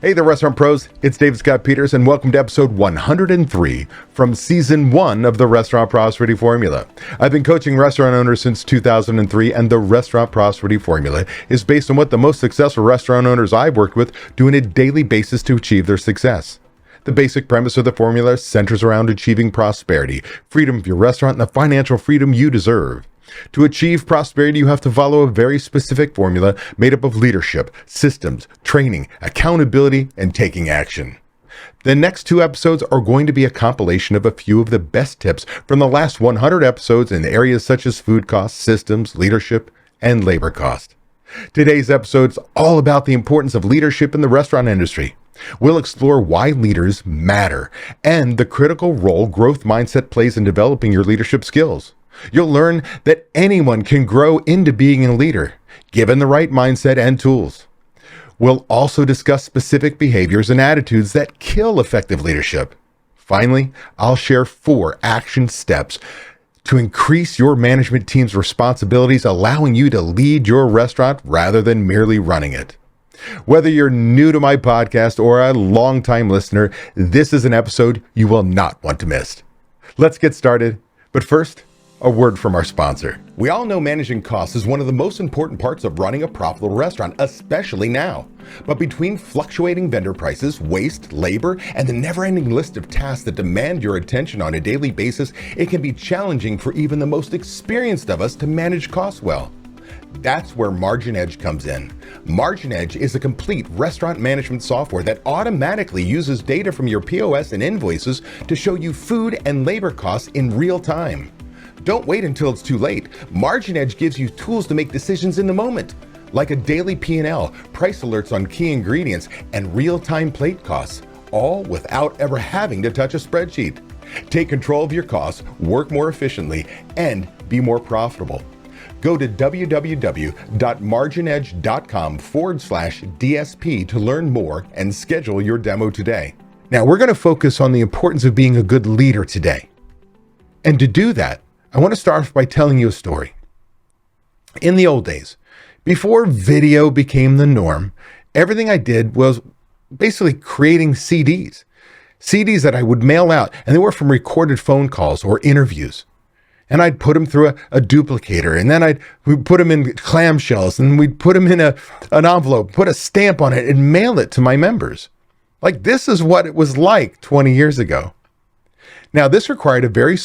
Hey there, restaurant pros. It's David Scott Peters, and welcome to episode 103 from season 1 of the Restaurant Prosperity Formula. I've been coaching restaurant owners since 2003, and the Restaurant Prosperity Formula is based on what the most successful restaurant owners I've worked with do on a daily basis to achieve their success. The basic premise of the formula centers around achieving prosperity, freedom of your restaurant, and the financial freedom you deserve. To achieve prosperity, you have to follow a very specific formula made up of leadership, systems, training, accountability, and taking action. The next 2 episodes are going to be a compilation of a few of the best tips from the last 100 episodes in areas such as food costs, systems, leadership, and labor cost. Today's episode is all about the importance of leadership in the restaurant industry. We'll explore why leaders matter and the critical role growth mindset plays in developing your leadership skills. You'll learn that anyone can grow into being a leader, given the right mindset and tools. We'll also discuss specific behaviors and attitudes that kill effective leadership. Finally, I'll share 4 action steps to increase your management team's responsibilities, allowing you to lead your restaurant rather than merely running it. Whether you're new to my podcast or a longtime listener, this is an episode you will not want to miss. Let's get started. But first, a word from our sponsor. We all know managing costs is one of the most important parts of running a profitable restaurant, especially now. But between fluctuating vendor prices, waste, labor, and the never-ending list of tasks that demand your attention on a daily basis, it can be challenging for even the most experienced of us to manage costs well. That's where Margin Edge comes in. Margin Edge is a complete restaurant management software that automatically uses data from your POS and invoices to show you food and labor costs in real time. Don't wait until it's too late. Margin Edge gives you tools to make decisions in the moment, like a daily P&L, price alerts on key ingredients, and real-time plate costs, all without ever having to touch a spreadsheet. Take control of your costs, work more efficiently, and be more profitable. Go to www.marginedge.com/DSP to learn more and schedule your demo today. Now, we're going to focus on the importance of being a good leader today. And to do that, I want to start off by telling you a story. In the old days, before video became the norm, everything I did was basically creating CDs that I would mail out, and they were from recorded phone calls or interviews. And I'd put them through a duplicator, and then we'd put them in clamshells, and we'd put them in an envelope, put a stamp on it, and mail it to my members. Like, this is what it was like 20 years ago. Now, this required a very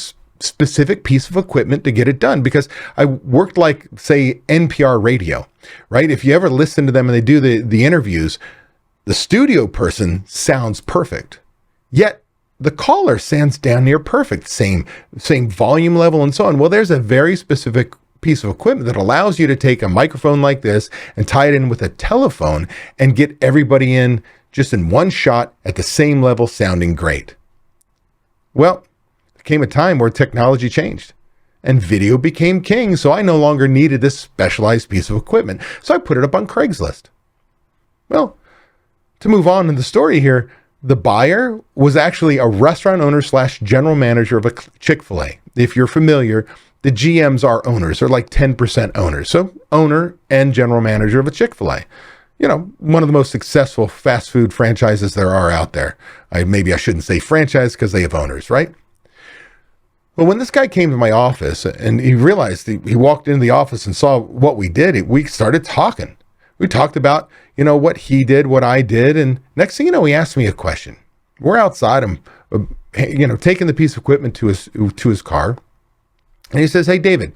specific piece of equipment to get it done, because I worked like, say, NPR radio, right? If you ever listen to them and they do the interviews, the studio person sounds perfect, yet the caller sounds down near perfect, same volume level and so on. Well, there's a very specific piece of equipment that allows you to take a microphone like this and tie it in with a telephone and get everybody in just in one shot at the same level, sounding great. Well, there came a time where technology changed and video became king, so I no longer needed this specialized piece of equipment. So I put it up on Craigslist. Well, to move on in the story here, the buyer was actually a restaurant owner / general manager of a Chick-fil-A. If you're familiar, the GMs are owners, or like 10% owners. So owner and general manager of a Chick-fil-A. You know, one of the most successful fast food franchises there are out there. Maybe I shouldn't say franchise because they have owners, right? Well, when this guy came to my office and he realized, he walked into the office and saw what we did, we started talking. We talked about, what he did, what I did. And next thing you know, he asked me a question. We're outside, I'm, taking the piece of equipment to his car. And he says, "Hey, David,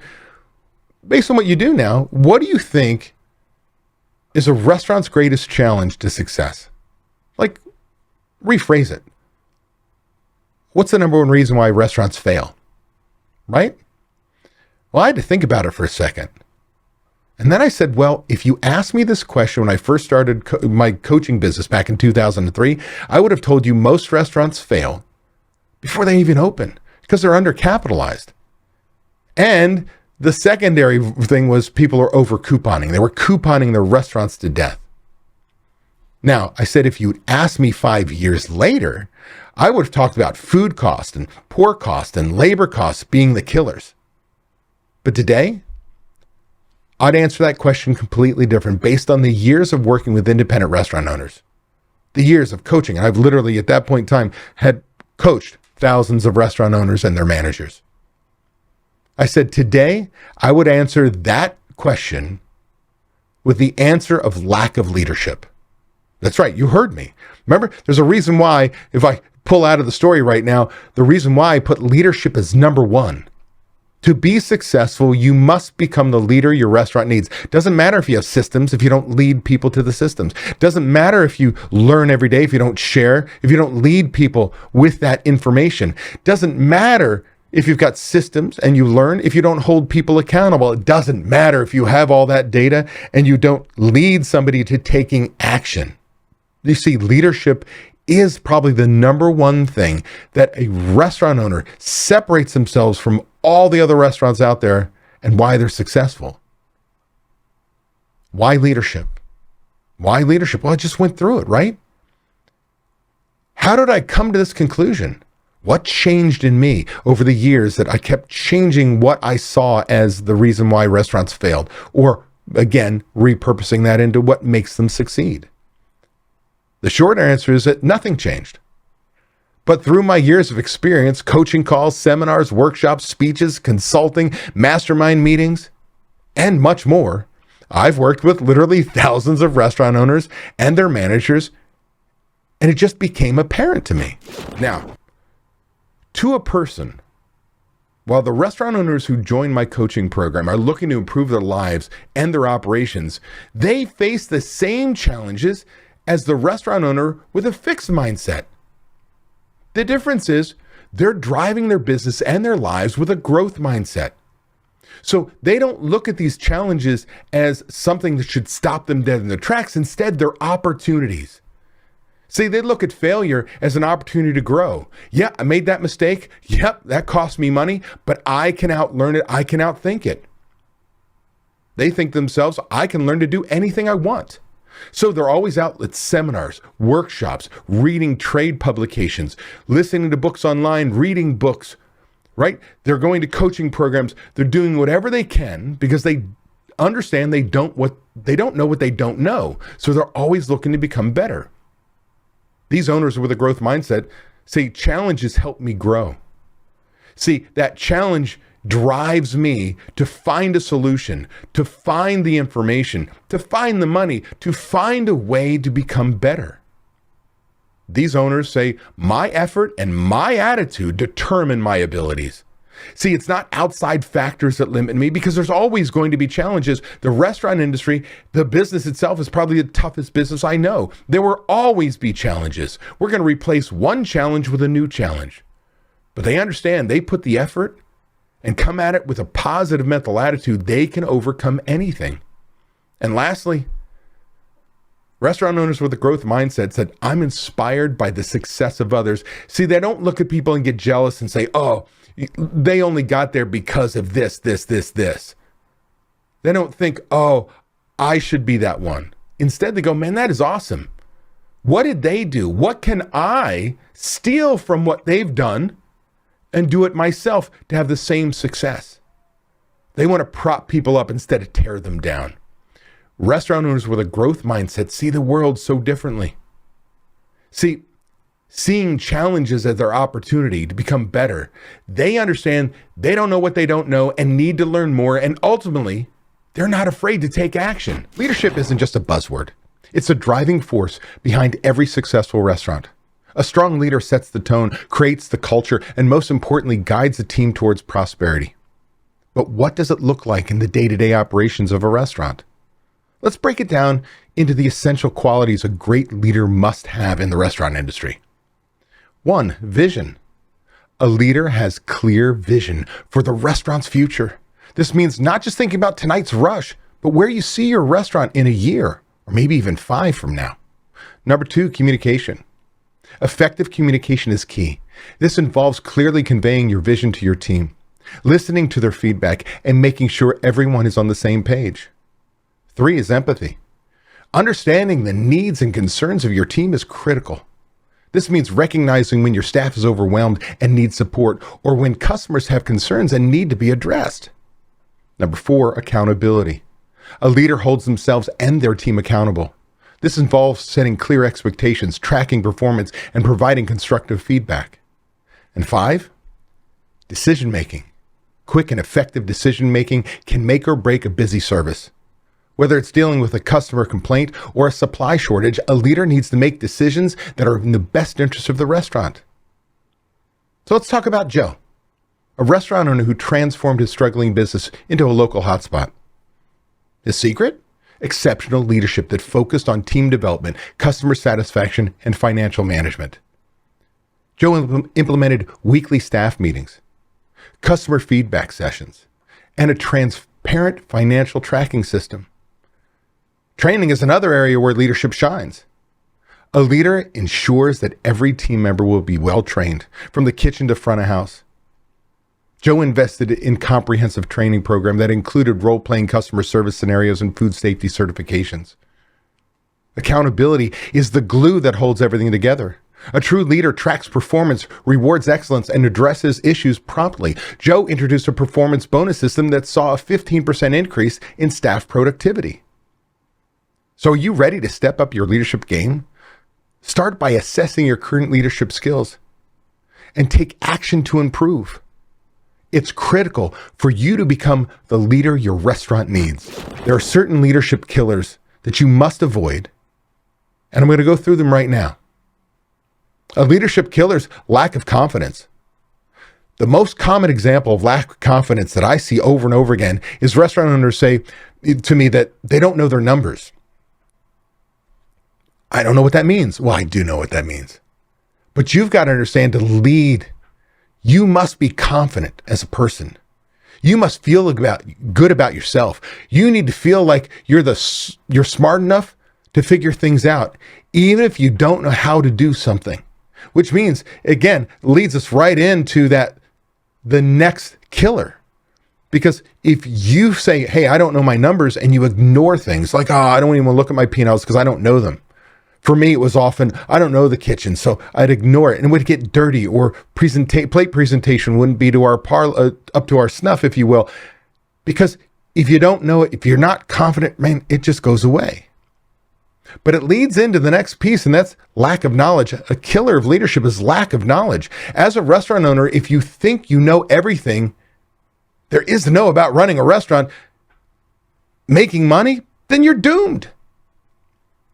based on what you do now, what do you think is a restaurant's greatest challenge to success?" Like, rephrase it. What's the number one reason why restaurants fail? Right? Well, I had to think about it for a second. And then I said, well, if you asked me this question when I first started my coaching business back in 2003, I would have told you most restaurants fail before they even open because they're undercapitalized. And the secondary thing was people are over couponing. They were couponing their restaurants to death. Now, I said, if you'd asked me 5 years later, I would have talked about food cost and poor cost and labor costs being the killers. But today, I'd answer that question completely different based on the years of working with independent restaurant owners. the years of coaching. And I've literally at that point in time had coached thousands of restaurant owners and their managers. I said, today I would answer that question with the answer of lack of leadership. That's right. You heard me. Remember, there's a reason why, if I pull out of the story right now, the reason why I put leadership as number one. To be successful, you must become the leader your restaurant needs. Doesn't matter if you have systems, if you don't lead people to the systems. Doesn't matter if you learn every day, if you don't share, if you don't lead people with that information. Doesn't matter if you've got systems and you learn, if you don't hold people accountable. It doesn't matter if you have all that data and you don't lead somebody to taking action. You see, leadership is probably the number one thing that a restaurant owner separates themselves from all the other restaurants out there and why they're successful. Why leadership? Why leadership? Well, I just went through it, right? How did I come to this conclusion? What changed in me over the years that I kept changing what I saw as the reason why restaurants failed? Or again, repurposing that into what makes them succeed? The short answer is that nothing changed. But through my years of experience, coaching calls, seminars, workshops, speeches, consulting, mastermind meetings, and much more, I've worked with literally thousands of restaurant owners and their managers, and it just became apparent to me. Now, to a person, while the restaurant owners who join my coaching program are looking to improve their lives and their operations, they face the same challenges as the restaurant owner with a fixed mindset. The difference is they're driving their business and their lives with a growth mindset. So they don't look at these challenges as something that should stop them dead in their tracks. Instead, they're opportunities. See, they look at failure as an opportunity to grow. Yeah, I made that mistake. Yep, that cost me money, but I can outlearn it. I can outthink it. They think to themselves, I can learn to do anything I want. So they're always out at seminars, workshops, reading trade publications, listening to books online, reading books, right? They're going to coaching programs. They're doing whatever they can because they understand they don't know what they don't know. So they're always looking to become better. These owners with a growth mindset say, challenges help me grow. See, that challenge drives me to find a solution, to find the information, to find the money, to find a way to become better. These owners say, my effort and my attitude determine my abilities. See, it's not outside factors that limit me because there's always going to be challenges. The restaurant industry, the business itself is probably the toughest business I know. There will always be challenges. We're going to replace one challenge with a new challenge. But they understand they put the effort and come at it with a positive mental attitude, they can overcome anything. And lastly, restaurant owners with a growth mindset said, I'm inspired by the success of others. See, they don't look at people and get jealous and say, oh, they only got there because of this. They don't think, oh, I should be that one. Instead, they go, man, that is awesome. What did they do? What can I steal from what they've done and do it myself to have the same success? They want to prop people up instead of tear them down. Restaurant owners with a growth mindset see the world so differently. See, seeing challenges as their opportunity to become better, they understand they don't know what they don't know and need to learn more, and ultimately, they're not afraid to take action. Leadership isn't just a buzzword. It's a driving force behind every successful restaurant. A strong leader sets the tone, creates the culture, and most importantly, guides the team towards prosperity. But what does it look like in the day-to-day operations of a restaurant? Let's break it down into the essential qualities a great leader must have in the restaurant industry. 1, vision. A leader has clear vision for the restaurant's future. This means not just thinking about tonight's rush, but where you see your restaurant in a year, or maybe even 5 from now. Number 2, communication. Effective communication is key. This involves clearly conveying your vision to your team, listening to their feedback, and making sure everyone is on the same page. 3 is empathy. Understanding the needs and concerns of your team is critical. This means recognizing when your staff is overwhelmed and needs support, or when customers have concerns and need to be addressed. Number 4, accountability. A leader holds themselves and their team accountable. This involves setting clear expectations, tracking performance, and providing constructive feedback. And 5, decision-making. Quick and effective decision-making can make or break a busy service. Whether it's dealing with a customer complaint or a supply shortage, a leader needs to make decisions that are in the best interest of the restaurant. So let's talk about Joe, a restaurant owner who transformed his struggling business into a local hotspot. His secret? Exceptional leadership that focused on team development, customer satisfaction, and financial management. Joe implemented weekly staff meetings, customer feedback sessions, and a transparent financial tracking system. Training is another area where leadership shines. A leader ensures that every team member will be well trained, from the kitchen to front of house. Joe invested in comprehensive training program that included role-playing customer service scenarios and food safety certifications. Accountability is the glue that holds everything together. A true leader tracks performance, rewards excellence, and addresses issues promptly. Joe introduced a performance bonus system that saw a 15% increase in staff productivity. So are you ready to step up your leadership game? Start by assessing your current leadership skills and take action to improve. It's critical for you to become the leader your restaurant needs. There are certain leadership killers that you must avoid, and I'm going to go through them right now. A leadership killer's lack of confidence. The most common example of lack of confidence that I see over and over again is restaurant owners say to me that they don't know their numbers. I don't know what that means. Well, I do know what that means. But you've got to understand, to lead, you must be confident as a person. You must feel good about yourself. You need to feel like you're smart enough to figure things out, even if you don't know how to do something. Which means, again, leads us right into the next killer. Because if you say, hey, I don't know my numbers, and you ignore things like, I don't even want to look at my P&Ls because I don't know them. For me, it was often, I don't know the kitchen, so I'd ignore it, and it would get dirty, or plate presentation wouldn't be to up to our snuff, if you will. Because if you don't know it, if you're not confident, man, it just goes away. But it leads into the next piece, and that's lack of knowledge. A killer of leadership is lack of knowledge. As a restaurant owner, if you think you know everything there is to know about running a restaurant, making money, then you're doomed.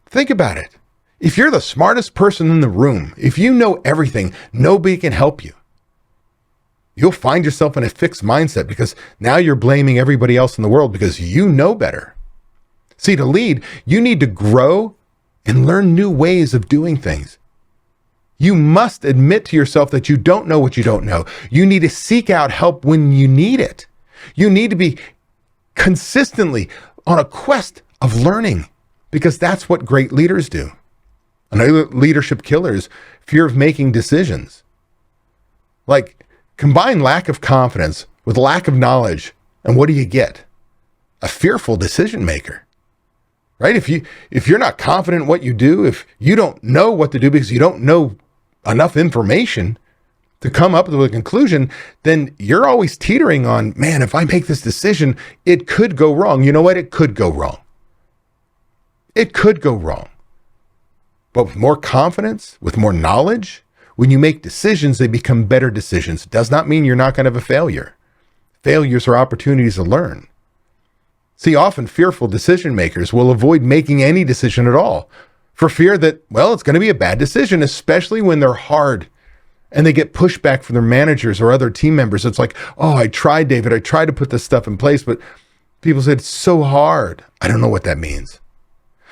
Think about it. If you're the smartest person in the room, if you know everything, nobody can help you. You'll find yourself in a fixed mindset because now you're blaming everybody else in the world because you know better. See, to lead, you need to grow and learn new ways of doing things. You must admit to yourself that you don't know what you don't know. You need to seek out help when you need it. You need to be consistently on a quest of learning, because that's what great leaders do. Another leadership killer is fear of making decisions. Like, combine lack of confidence with lack of knowledge, and what do you get? A fearful decision maker. Right? If you're not confident in what you do, if you don't know what to do because you don't know enough information to come up with a conclusion, then you're always teetering on, man, if I make this decision, it could go wrong. You know what? It could go wrong. It could go wrong. But with more confidence, with more knowledge, when you make decisions, they become better decisions. It does not mean you're not going to have a failure. Failures are opportunities to learn. See, often fearful decision makers will avoid making any decision at all for fear that, well, it's going to be a bad decision, especially when they're hard and they get pushback from their managers or other team members. It's like, oh, I tried, David. I tried to put this stuff in place, but people said it's so hard. I don't know what that means.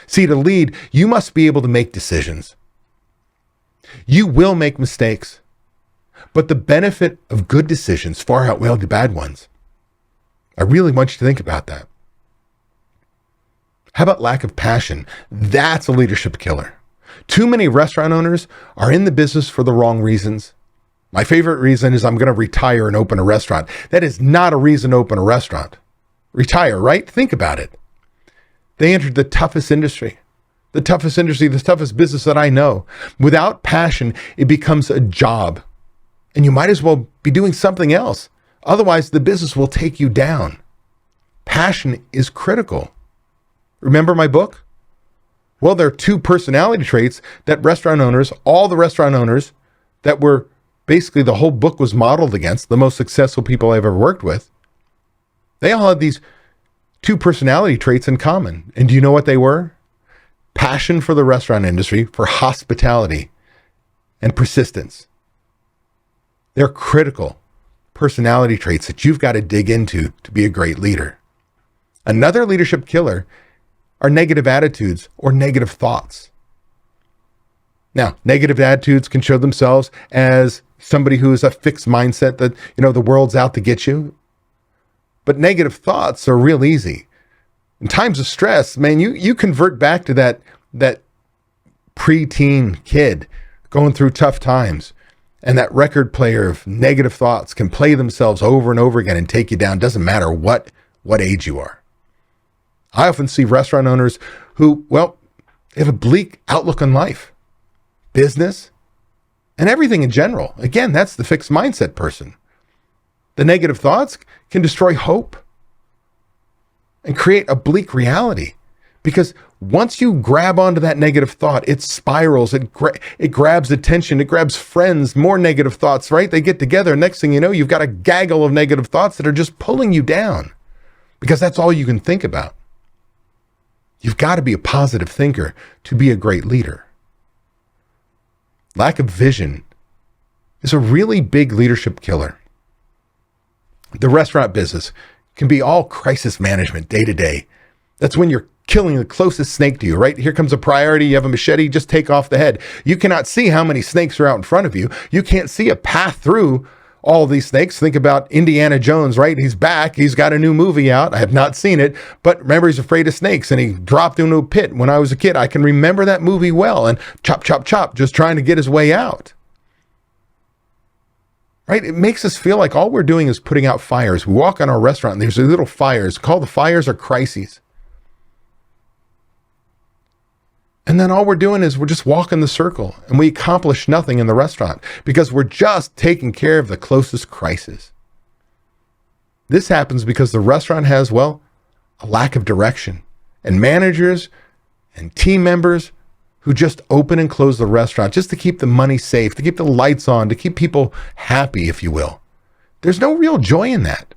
See, to lead, you must be able to make decisions. You will make mistakes, but the benefit of good decisions far outweigh the bad ones. I really want you to think about that. How about lack of passion? That's a leadership killer. Too many restaurant owners are in the business for the wrong reasons. My favorite reason is I'm going to retire and open a restaurant. That is not a reason to open a restaurant. Retire, right? Think about it. They entered the toughest industry, the toughest business that I know. Without passion, it becomes a job, and you might as well be doing something else. Otherwise, the business will take you down. Passion is critical. Remember my book? Well, there are two personality traits that restaurant owners, all the restaurant owners that were basically the whole book was modeled against, the most successful people I've ever worked with, they all had these two personality traits in common. And do you know what they were? Passion for the restaurant industry, for hospitality, and persistence. They're critical personality traits that you've got to dig into to be a great leader. Another leadership killer are negative attitudes or negative thoughts. Now, negative attitudes can show themselves as somebody who is a fixed mindset that, the world's out to get you. But negative thoughts are real easy. In times of stress, man, you convert back to that preteen kid going through tough times. And that record player of negative thoughts can play themselves over and over again and take you down. Doesn't matter what age you are. I often see restaurant owners who, they have a bleak outlook on life, business, and everything in general. Again, that's the fixed mindset person. The negative thoughts can destroy hope and create a bleak reality, because once you grab onto that negative thought, it spirals, it grabs attention, it grabs friends, more negative thoughts, right? They get together. Next thing you know, you've got a gaggle of negative thoughts that are just pulling you down, because that's all you can think about. You've got to be a positive thinker to be a great leader. Lack of vision is a really big leadership killer. The restaurant business can be all crisis management day to day. That's when you're killing the closest snake to you, right? Here comes a priority. You have a machete, just take off the head. You cannot see how many snakes are out in front of you. You can't see a path through all of these snakes. Think about Indiana Jones, right? He's back. He's got a new movie out. I have not seen it, but remember, he's afraid of snakes and he dropped into a pit when I was a kid. I can remember that movie well, and chop, chop, chop, just trying to get his way out. Right? It makes us feel like all we're doing is putting out fires. We walk in our restaurant and there's little fires. Call the fires or crises. And then all we're doing is we're just walking the circle and we accomplish nothing in the restaurant because we're just taking care of the closest crisis. This happens because the restaurant has, a lack of direction, and managers and team members who just open and close the restaurant just to keep the money safe, to keep the lights on, to keep people happy, if you will. There's no real joy in that.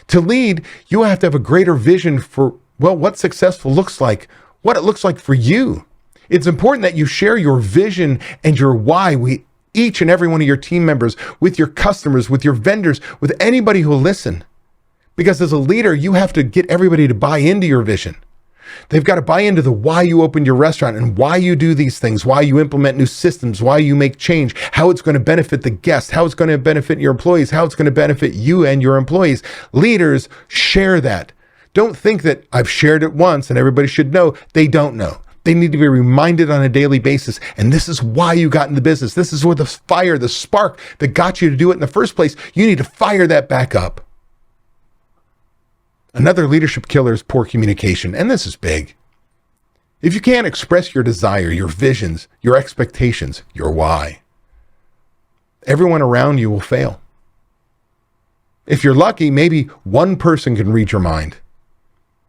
To lead, you have to have a greater vision for, what successful looks like, what it looks like for you. It's important that you share your vision and your why with each and every one of your team members, with your customers, with your vendors, with anybody who will listen. Because as a leader, you have to get everybody to buy into your vision. They've got to buy into the why you opened your restaurant and why you do these things, why you implement new systems, why you make change, how it's going to benefit the guests, how it's going to benefit your employees, how it's going to benefit you and your employees. Leaders, share that. Don't think that I've shared it once and everybody should know. They don't know. They need to be reminded on a daily basis. And this is why you got in the business. This is where the fire, the spark that got you to do it in the first place. You need to fire that back up. Another leadership killer is poor communication. And this is big. If you can't express your desire, your visions, your expectations, your why, everyone around you will fail. If you're lucky, maybe one person can read your mind.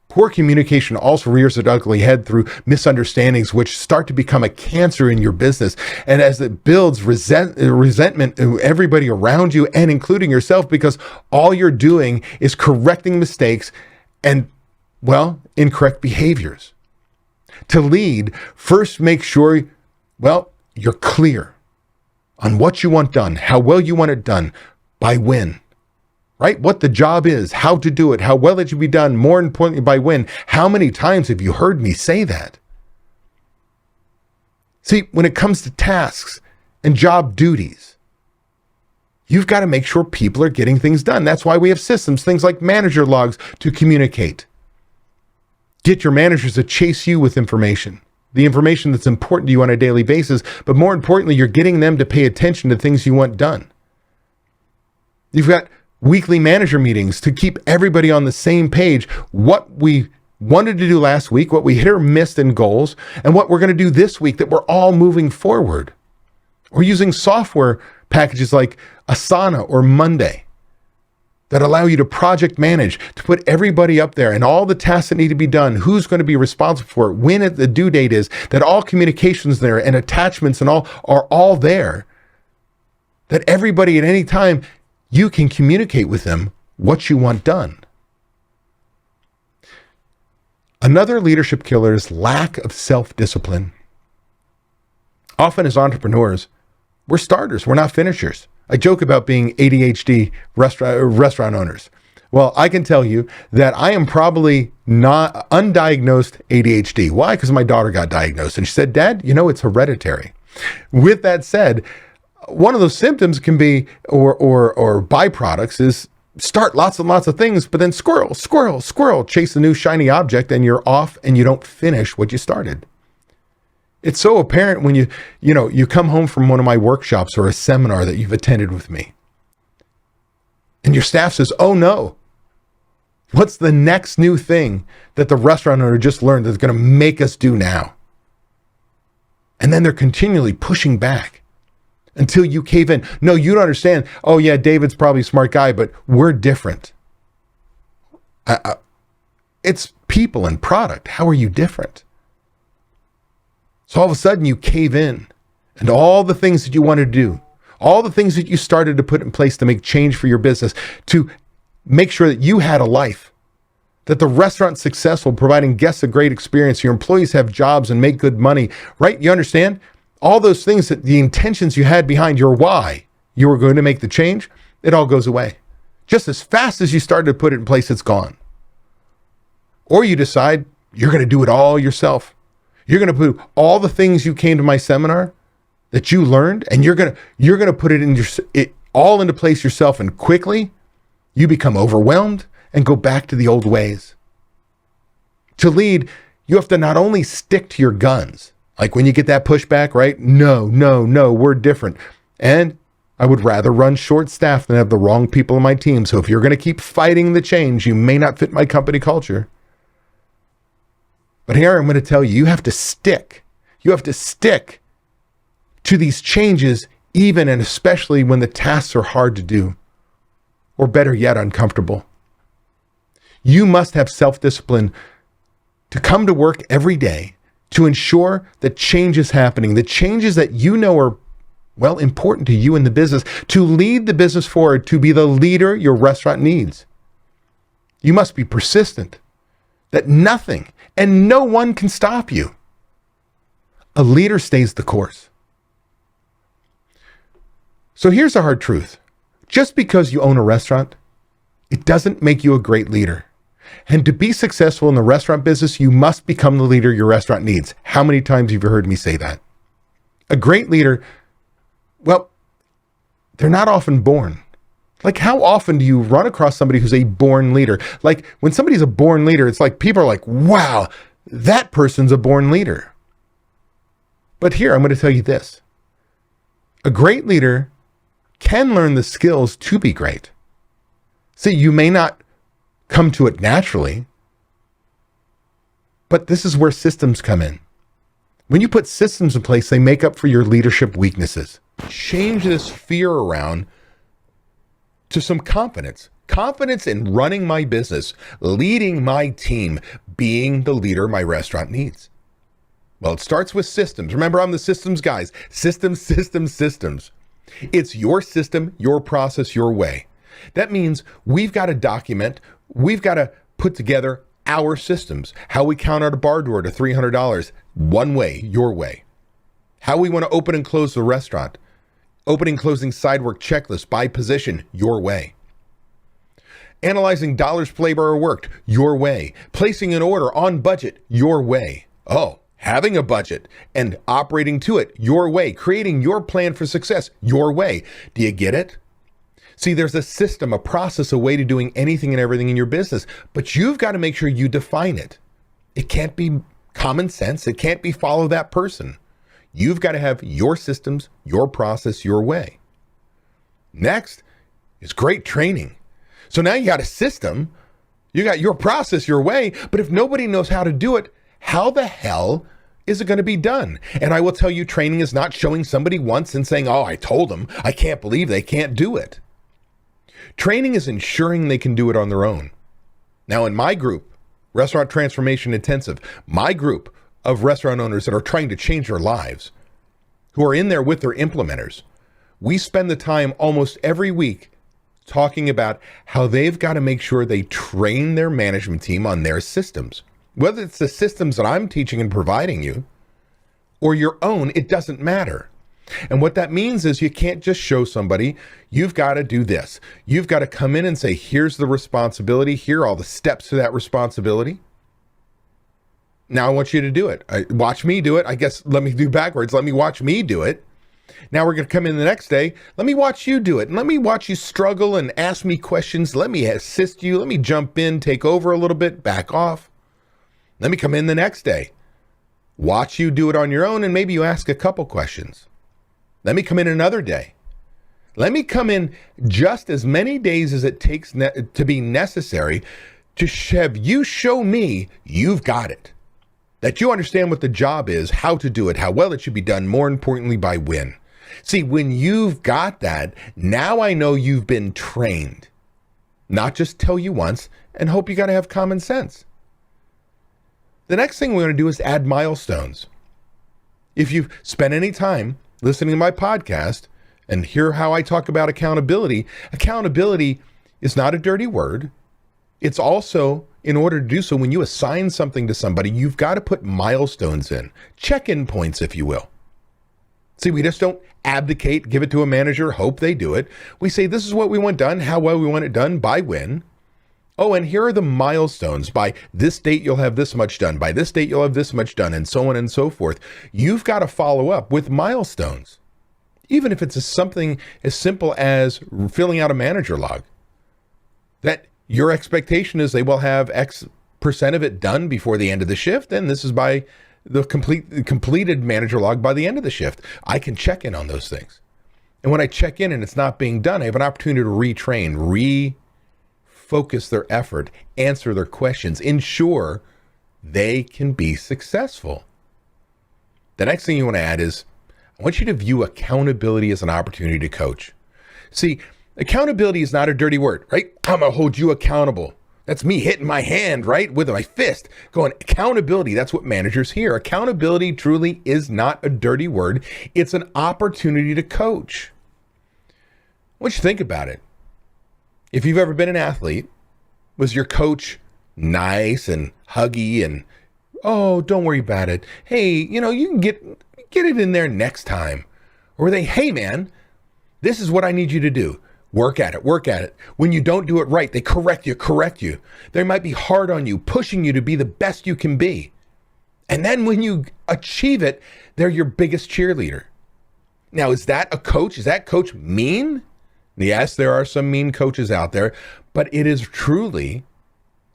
Poor communication also rears its ugly head through misunderstandings, which start to become a cancer in your business. And as it builds resentment to everybody around you and including yourself, because all you're doing is correcting mistakes and, incorrect behaviors. To lead, first make sure, you're clear on what you want done, how well you want it done, by when. Right? What the job is, how to do it, how well it should be done, more importantly, by when. How many times have you heard me say that? See, when it comes to tasks and job duties, you've got to make sure people are getting things done. That's why we have systems, things like manager logs to communicate. Get your managers to chase you with information, the information that's important to you on a daily basis, but more importantly, you're getting them to pay attention to things you want done. You've got weekly manager meetings to keep everybody on the same page, what we wanted to do last week, what we hit or missed in goals, and what we're going to do this week, that we're all moving forward. We're using software packages like Asana or Monday that allow you to project manage, to put everybody up there and all the tasks that need to be done, who's going to be responsible for it, when the due date is, that all communications there and attachments and all are all there, that everybody at any time, you can communicate with them what you want done. Another leadership killer is lack of self-discipline. Often as entrepreneurs, we're starters, we're not finishers. I joke about being ADHD restaurant owners. Well, I can tell you that I am probably not undiagnosed ADHD. Why? Because my daughter got diagnosed and she said, Dad, it's hereditary. With that said, one of those symptoms can be, or byproducts is start lots and lots of things, but then squirrel, chase a new shiny object and you're off and you don't finish what you started. It's so apparent when you come home from one of my workshops or a seminar that you've attended with me. And your staff says, oh no, what's the next new thing that the restaurant owner just learned that's going to make us do now? And then they're continually pushing back until you cave in. No, you don't understand. Oh yeah, David's probably a smart guy, but we're different. It's people and product. How are you different? So all of a sudden you cave in, and all the things that you wanted to do, all the things that you started to put in place to make change for your business, to make sure that you had a life, that the restaurant's successful, providing guests a great experience, your employees have jobs and make good money, right? You understand? All those things, that the intentions you had behind your why you were going to make the change, it all goes away. Just as fast as you started to put it in place, it's gone. Or you decide you're going to do it all yourself. You're going to put all the things you came to my seminar that you learned, and you're going to put it all into place yourself, and quickly you become overwhelmed and go back to the old ways. To lead, you have to not only stick to your guns, like when you get that pushback, right? No, we're different. And I would rather run short-staffed than have the wrong people in my team. So if you're going to keep fighting the change, you may not fit my company culture. But here I'm going to tell you, you have to stick. You have to stick to these changes, even and especially when the tasks are hard to do, or better yet, uncomfortable. You must have self-discipline to come to work every day to ensure that change is happening, the changes that you know are, well, important to you in the business, to lead the business forward, to be the leader your restaurant needs. You must be persistent, that nothing and no one can stop you. A leader stays the course. So here's the hard truth. Just because you own a restaurant, it doesn't make you a great leader. And to be successful in the restaurant business, you must become the leader your restaurant needs. How many times have you heard me say that? A great leader, well, they're not often born. Like, how often do you run across somebody who's a born leader? Like, when somebody's a born leader, it's like people are like, wow, that person's a born leader. But here, I'm going to tell you this. A great leader can learn the skills to be great. See, you may not come to it naturally, but this is where systems come in. When you put systems in place, they make up for your leadership weaknesses. Change this fear around to some confidence. Confidence in running my business, leading my team, being the leader my restaurant needs. Well, it starts with systems. Remember, I'm the systems guys. Systems. It's your system, your process, your way. That means we've got to document, we've got to put together our systems. How we count out a bar door to $300, one way, your way. How we want to open and close the restaurant. Opening, closing side work checklist by position, your way. Analyzing dollars per labor worked, your way. Placing an order on budget, your way. Oh, having a budget and operating to it, your way. Creating your plan for success, your way. Do you get it? See, there's a system, a process, a way to doing anything and everything in your business, but you've got to make sure you define it. It can't be common sense. It can't be follow that person. You've got to have your systems, your process, your way. Next is great training. So now you got a system, you got your process, your way, but if nobody knows how to do it, how the hell is it going to be done? And I will tell you, training is not showing somebody once and saying, oh, I told them, I can't believe they can't do it. Training is ensuring they can do it on their own. Now, in my group, Restaurant Transformation Intensive, my group of restaurant owners that are trying to change their lives, who are in there with their implementers, we spend the time almost every week talking about how they've got to make sure they train their management team on their systems. Whether it's the systems that I'm teaching and providing you or your own, it doesn't matter. And what that means is you can't just show somebody, you've got to do this. You've got to come in and say, here's the responsibility. Here are all the steps to that responsibility. Now I want you to do it. Watch me do it. I guess let me do backwards. Let me watch me do it. Now we're going to come in the next day. Let me watch you do it. And let me watch you struggle and ask me questions. Let me assist you. Let me jump in, take over a little bit, back off. Let me come in the next day. Watch you do it on your own, and maybe you ask a couple questions. Let me come in another day. Let me come in just as many days as it takes to be necessary to have you show me you've got it. That you understand what the job is, how to do it, how well it should be done, more importantly, by when. See, when you've got that, now I know you've been trained. Not just tell you once and hope you got to have common sense. The next thing we're going to do is add milestones. If you've spent any time listening to my podcast and hear how I talk about accountability, accountability is not a dirty word. It's also, in order to do so, when you assign something to somebody, you've got to put milestones in, check-in points, if you will. See, we just don't abdicate, give it to a manager, hope they do it. We say, this is what we want done, how well we want it done, by when. Oh, and here are the milestones. By this date, you'll have this much done. By this date, you'll have this much done, and so on and so forth. You've got to follow up with milestones, even if it's something as simple as filling out a manager log. That your expectation is they will have X percent of it done before the end of the shift, and this is by the completed manager log by the end of the shift. I can check in on those things. And when I check in and it's not being done, I have an opportunity to retrain, focus their effort, answer their questions, ensure they can be successful. The next thing you want to add is, I want you to view accountability as an opportunity to coach. See, accountability is not a dirty word, right? I'm going to hold you accountable. That's me hitting my hand, right, with my fist, going, accountability, that's what managers hear. Accountability truly is not a dirty word. It's an opportunity to coach. I want you to think about it. If you've ever been an athlete, was your coach nice and huggy and, oh, don't worry about it. Hey, you can get it in there next time. Or were they, hey, man, this is what I need you to do. Work at it. When you don't do it right, they correct you. They might be hard on you, pushing you to be the best you can be. And then when you achieve it, they're your biggest cheerleader. Now, is that a coach? Is that coach mean? Yes, there are some mean coaches out there, but it is truly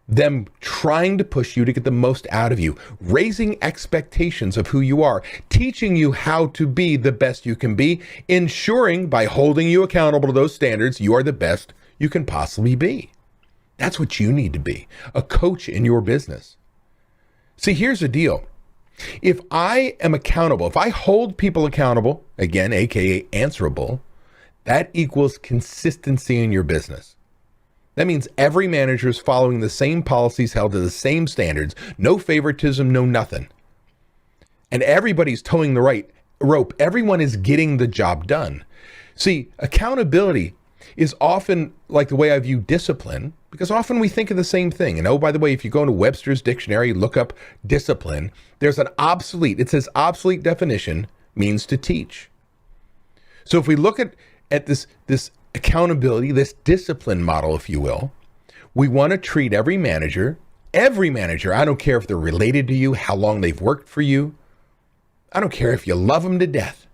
them trying to push you to get the most out of you, raising expectations of who you are, teaching you how to be the best you can be, ensuring by holding you accountable to those standards, you are the best you can possibly be. That's what you need to be, a coach in your business. See, here's the deal. If I am accountable, if I hold people accountable, again, AKA answerable, that equals consistency in your business. That means every manager is following the same policies, held to the same standards, no favoritism, no nothing. And everybody's towing the right rope. Everyone is getting the job done. See, accountability is often like the way I view discipline, because often we think of the same thing. And oh, by the way, if you go into Webster's dictionary, look up discipline, there's an obsolete, it says obsolete definition means to teach. So if we look at this accountability, this discipline model, if you will, we want to treat every manager, I don't care if they're related to you, how long they've worked for you. I don't care if you love them to death.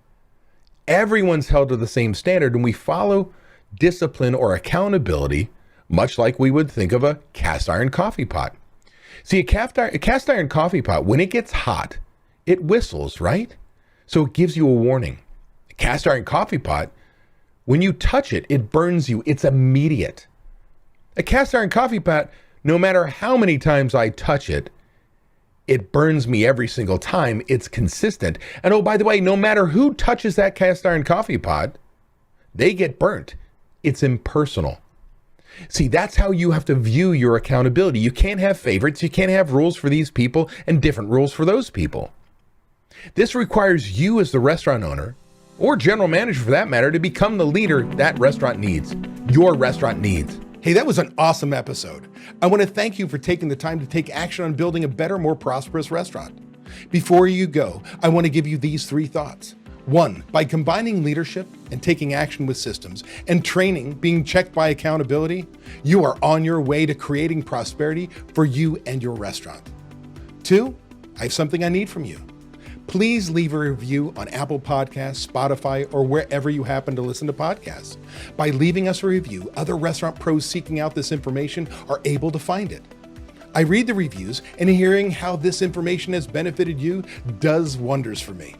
Everyone's held to the same standard, and we follow discipline or accountability, much like we would think of a cast iron coffee pot. See, a cast iron coffee pot, when it gets hot, it whistles, right? So it gives you a warning. A cast iron coffee pot, when you touch it, it burns you. It's immediate. A cast iron coffee pot, no matter how many times I touch it, it burns me every single time. It's consistent. And oh, by the way, no matter who touches that cast iron coffee pot, they get burnt. It's impersonal. See, that's how you have to view your accountability. You can't have favorites. You can't have rules for these people and different rules for those people. This requires you as the restaurant owner, or general manager for that matter, to become the leader that restaurant needs, your restaurant needs. Hey, that was an awesome episode. I want to thank you for taking the time to take action on building a better, more prosperous restaurant. Before you go, I want to give you these 3 thoughts. 1, by combining leadership and taking action with systems and training being checked by accountability, you are on your way to creating prosperity for you and your restaurant. 2, I have something I need from you. Please leave a review on Apple Podcasts, Spotify, or wherever you happen to listen to podcasts. By leaving us a review, other restaurant pros seeking out this information are able to find it. I read the reviews, and hearing how this information has benefited you does wonders for me.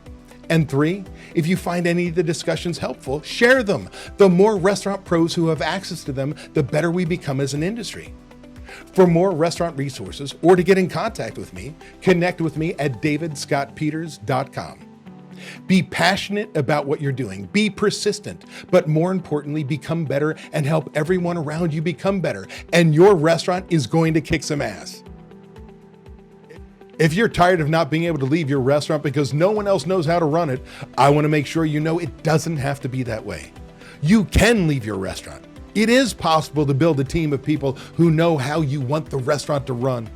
And 3, if you find any of the discussions helpful, share them. The more restaurant pros who have access to them, the better we become as an industry. For more restaurant resources or to get in contact with me, connect with me at davidscottpeters.com. Be passionate about what you're doing, be persistent, but more importantly, become better and help everyone around you become better, and your restaurant is going to kick some ass. If you're tired of not being able to leave your restaurant because no one else knows how to run it, I want to make sure you know it doesn't have to be that way. You can leave your restaurant. It is possible to build a team of people who know how you want the restaurant to run.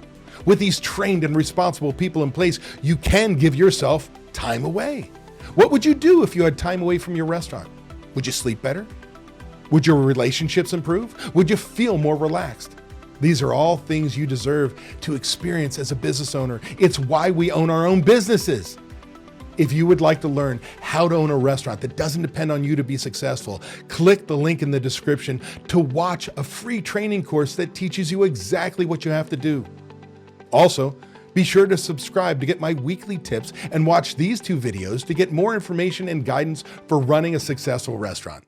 With these trained and responsible people in place, you can give yourself time away. What would you do if you had time away from your restaurant? Would you sleep better? Would your relationships improve? Would you feel more relaxed? These are all things you deserve to experience as a business owner. It's why we own our own businesses. If you would like to learn how to own a restaurant that doesn't depend on you to be successful, click the link in the description to watch a free training course that teaches you exactly what you have to do. Also, be sure to subscribe to get my weekly tips and watch these 2 videos to get more information and guidance for running a successful restaurant.